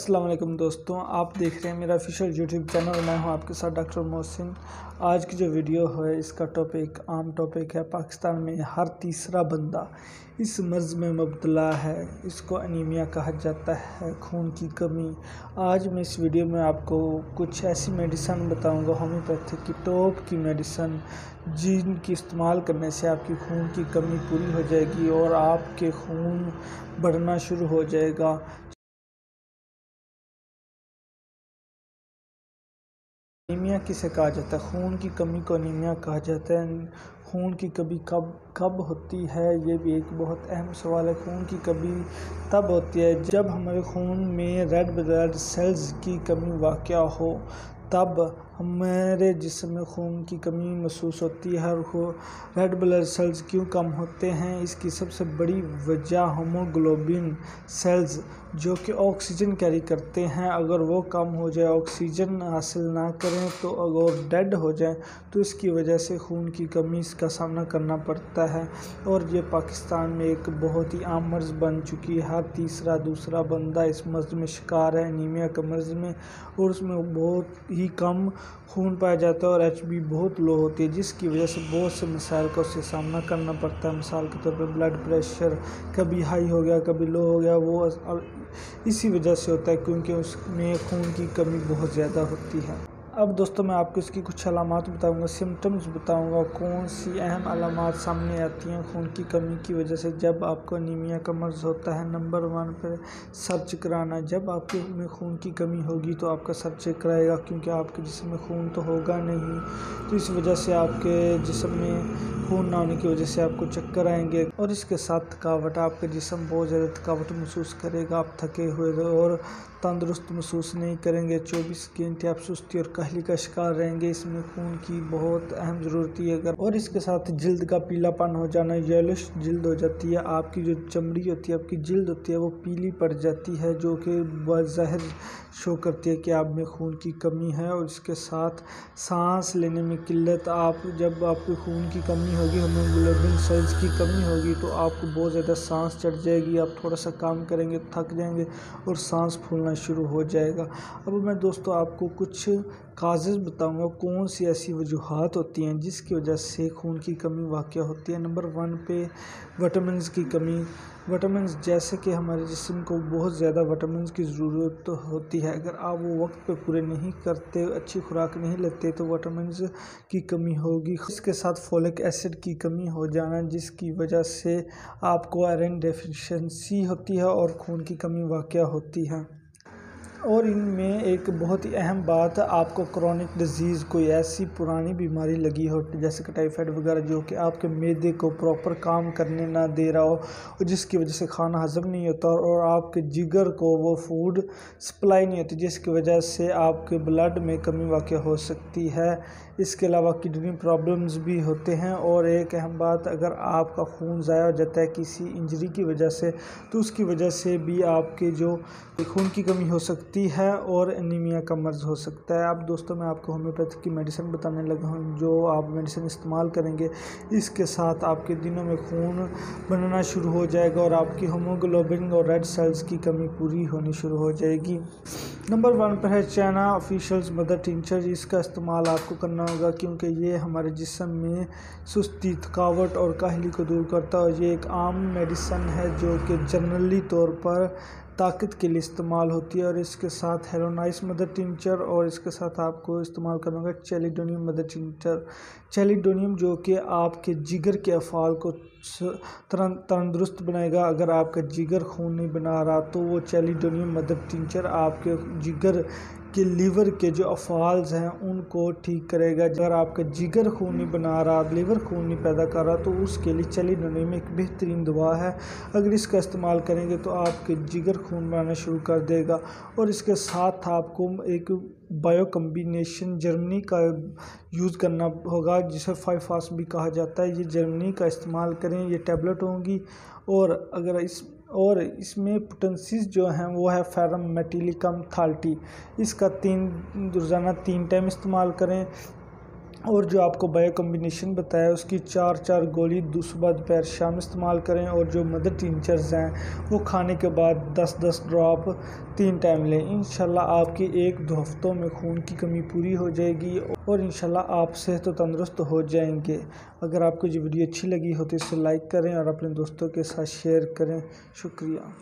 السلام علیکم دوستوں، آپ دیکھ رہے ہیں میرا آفیشیل یوٹیوب چینل. میں ہوں آپ کے ساتھ ڈاکٹر محسن. آج کی جو ویڈیو ہے اس کا ٹاپک عام ٹاپک ہے. پاکستان میں ہر تیسرا بندہ اس مرض میں مبتلا ہے. اس کو انیمیا کہا جاتا ہے، خون کی کمی. آج میں اس ویڈیو میں آپ کو کچھ ایسی میڈیسن بتاؤں گا، ہومیوپیتھک کی ٹاپ کی میڈیسن، جن کی استعمال کرنے سے آپ کی خون کی کمی پوری ہو جائے گی اور آپ کے خون بڑھنا شروع ہو جائے گا. انیمیا کسے کہا جاتا ہے؟ خون کی کمی کو انیمیا کہا جاتا ہے. خون کی کمی کب ہوتی ہے؟ یہ بھی ایک بہت اہم سوال ہے. خون کی کمی تب ہوتی ہے جب ہمارے خون میں ریڈ بلڈ سیلز کی کمی واقع ہو. تب ہمارے جسم میں خون کی کمی محسوس ہوتی ہے. ریڈ بلڈ سیلز کیوں کم ہوتے ہیں؟ اس کی سب سے بڑی وجہ ہیموگلوبن سیلز جو کہ آکسیجن کیری کرتے ہیں، اگر وہ کم ہو جائے، آکسیجن حاصل نہ کریں تو اگر ڈیڈ ہو جائیں تو اس کی وجہ سے خون کی کمی کا سامنا کرنا پڑتا ہے. اور یہ پاکستان میں ایک بہت ہی عام مرض بن چکی ہے. ہر تیسرا دوسرا بندہ اس مرض میں شکار ہے، انیمیا کے مرض میں. اور اس میں بہت ہی کم خون پایا جاتا ہے اور ایچ بی بہت لو ہوتی ہے، جس کی وجہ سے بہت سے مسائل کا اسے سامنا کرنا پڑتا ہے. مثال کے طور پر بلڈ پریشر کبھی ہائی ہو گیا، کبھی لو ہو گیا. وہ اسی وجہ سے ہوتا ہے کیونکہ اس میں خون کی کمی بہت زیادہ ہوتی ہے. اب دوستوں میں آپ کو اس کی کچھ علامات بتاؤں گا، سمٹمز بتاؤں گا، کون سی اہم علامات سامنے آتی ہیں خون کی کمی کی وجہ سے جب آپ کو انیمیا کا مرض ہوتا ہے. نمبر 1 پہ سر چکرانا. جب آپ کے میں خون کی کمی ہوگی تو آپ کا سر چکرائے گا، کیونکہ آپ کے جسم میں خون تو ہوگا نہیں، تو اس وجہ سے آپ کے جسم میں خون نہ ہونے کی وجہ سے آپ کو چکر آئیں گے. اور اس کے ساتھ تھکاوٹ. آپ کا جسم بہت زیادہ تھکاوٹ محسوس کرے گا، آپ تھکے ہوئے اور تندرست محسوس نہیں کریں گے. 24 گھنٹے آپ سستی اور کاہلی کا شکار رہیں گے. اس میں خون کی بہت اہم ضرورت ہے. اور اس کے ساتھ جلد کا پیلا پن ہو جانا، یلوش جلد ہو جاتی ہے. آپ کی جو چمڑی ہوتی ہے، آپ کی جلد ہوتی ہے، وہ پیلی پڑ جاتی ہے، جو کہ بظاہر شو کرتی ہے کہ آپ میں خون کی کمی ہے. اور اس کے ساتھ سانس لینے میں قلت. جب آپ کو خون کی کمی ہوگی، ہیموگلوبن سیلز کی کمی ہوگی، تو آپ کو بہت زیادہ سانس چڑھ جائے گی. آپ تھوڑا سا کام کریں گے تھک جائیں گے اور سانس پھولنا شروع ہو جائے گا. اب میں دوستو آپ کو کچھ کازز بتاؤں گا، کون سی ایسی وجوہات ہوتی ہیں جس کی وجہ سے خون کی کمی واقع ہوتی ہے. نمبر 1 پہ وٹامنز کی کمی. وٹامنز جیسے کہ ہمارے جسم کو بہت زیادہ وٹامنز کی ضرورت ہوتی ہے. اگر آپ وہ وقت پہ پورے نہیں کرتے، اچھی خوراک نہیں لیتے، تو وٹامنز کی کمی ہوگی. اس کے ساتھ فولک ایسڈ کی کمی ہو جانا، جس کی وجہ سے آپ کو آئرن ڈیفیشنسی ہوتی ہے اور خون کی کمی واقع ہوتی ہے. اور ان میں ایک بہت ہی اہم بات، آپ کو کرونک ڈیزیز، کوئی ایسی پرانی بیماری لگی ہو جیسے کہ ٹائیفائڈ وغیرہ، جو کہ آپ کے معدے کو پراپر کام کرنے نہ دے رہا ہو، اور جس کی وجہ سے کھانا ہضم نہیں ہوتا اور آپ کے جگر کو وہ فوڈ سپلائی نہیں ہوتی، جس کی وجہ سے آپ کے بلڈ میں کمی واقع ہو سکتی ہے. اس کے علاوہ کڈنی پرابلمز بھی ہوتے ہیں. اور ایک اہم بات، اگر آپ کا خون ضائع ہو جاتا ہے کسی انجری کی وجہ سے، تو اس کی وجہ سے بھی آپ کے جو خون کی کمی ہو سکتی ہے اور انیمیا کا مرض ہو سکتا ہے. اب دوستوں میں آپ کو ہومیوپیتھک کی میڈیسن بتانے لگا ہوں، جو آپ میڈیسن استعمال کریں گے، اس کے ساتھ آپ کے دنوں میں خون بننا شروع ہو جائے گا اور آپ کی ہیموگلوبن اور ریڈ سیلز کی کمی پوری ہونی شروع ہو جائے گی. نمبر 1 پر ہے چائنا آفیشلز مدر ٹنچر. اس کا استعمال آپ کو کرنا ہوگا کیونکہ یہ ہمارے جسم میں سستی، تھکاوٹ اور کاہلی کو دور کرتا ہے. اور یہ ایک عام میڈیسن ہے جو کہ جنرلی طور پر طاقت کے لیے استعمال ہوتی ہے. اور اس کے ساتھ ہیلونائس مدر ٹنچر، اور اس کے ساتھ آپ کو استعمال کرنا ہوگا چیلیڈونیم مدر ٹنچر. چیلیڈونیم جو کہ آپ کے جگر کے افعال کو تندرست بنائے گا. اگر آپ کا جگر خون نہیں بنا رہا تو وہ چیلیڈونیم مدر ٹنچر آپ کے جگر کے لیور کے جو افعالز ہیں ان کو ٹھیک کرے گا. اگر آپ کا جگر خون نہیں بنا رہا، لیور خون نہیں پیدا کر رہا، تو اس کے لیے چیلیڈونیم ایک بہترین دوا ہے. اگر اس کا استعمال کریں گے تو آپ کے جگر خون بنانا شروع کر دے گا. اور اس کے ساتھ آپ کو ایک بایو کمبینیشن جرمنی کا یوز کرنا ہوگا، جسے 5-FAS بھی کہا جاتا ہے. یہ جرمنی کا استعمال کریں، یہ ٹیبلٹ ہوں گی. اور اس میں پوٹنسیز جو ہیں وہ ہے فیرم میٹیلیکم 30. اس کا روزانہ 3 ٹائم استعمال کریں. اور جو آپ کو بایو کمبینیشن بتایا اس کی 4 گولی صبح دوپہر شام استعمال کریں، اور جو مدر ٹینچرز ہیں وہ کھانے کے بعد 10 ڈراپ 3 ٹائم لیں۔ انشاءاللہ آپ کی 1-2 ہفتوں میں خون کی کمی پوری ہو جائے گی، اور انشاءاللہ آپ صحت و تندرست ہو جائیں گے۔ اگر آپ کو یہ ویڈیو اچھی لگی ہو تو اسے لائک کریں اور اپنے دوستوں کے ساتھ شیئر کریں۔ شکریہ۔